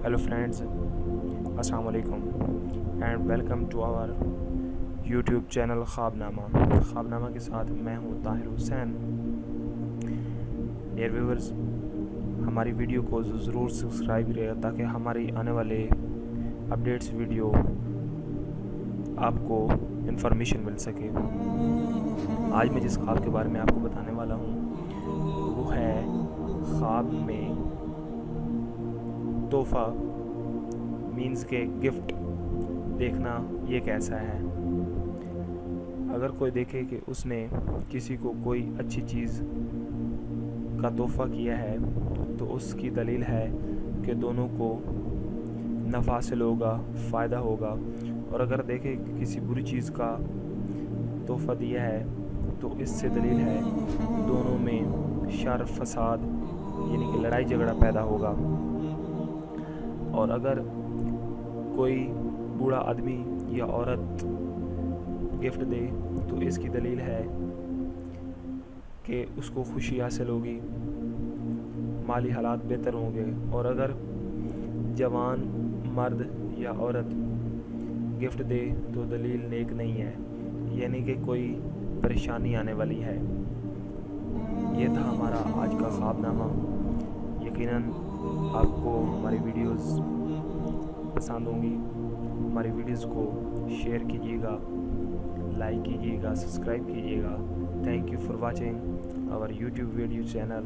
Hello friends, Assalamu alaikum and welcome to our YouTube channel ख्वाबनामा के साथ मैं हूँ ताहिर हुसैन। डियर व्यूअर्स, हमारी वीडियो को ज़रूर सब्सक्राइब करिएगा ताकि हमारी आने वाले अपडेट्स वीडियो आपको इन्फॉर्मेशन मिल सके। आज मैं जिस ख्वाब के बारे में आपको बताने वाला हूँ वो है ख्वाब में तोहफ़ा मीन्स के गिफ्ट देखना। ये कैसा है? अगर कोई देखे कि उसने किसी को कोई अच्छी चीज़ का तोहफ़ा किया है तो उसकी दलील है कि दोनों को नफ़ा हासिल होगा, फ़ायदा होगा। और अगर देखे कि किसी बुरी चीज़ का तोहफ़ा दिया है तो इससे दलील है दोनों में शर फसाद यानी कि लड़ाई झगड़ा पैदा होगा। और अगर कोई बूढ़ा आदमी या औरत गिफ्ट दे तो इसकी दलील है कि उसको खुशी हासिल होगी, माली हालात बेहतर होंगे। और अगर जवान मर्द या औरत गिफ्ट दे तो दलील नेक नहीं है, यानी कि कोई परेशानी आने वाली है। ये था हमारा आज का ख्वाबनामा। यकीनन आपको हमारी वीडियोस पसंद होंगी। हमारी वीडियोस को शेयर कीजिएगा, लाइक कीजिएगा, सब्सक्राइब कीजिएगा। Thank you for watching our YouTube video channel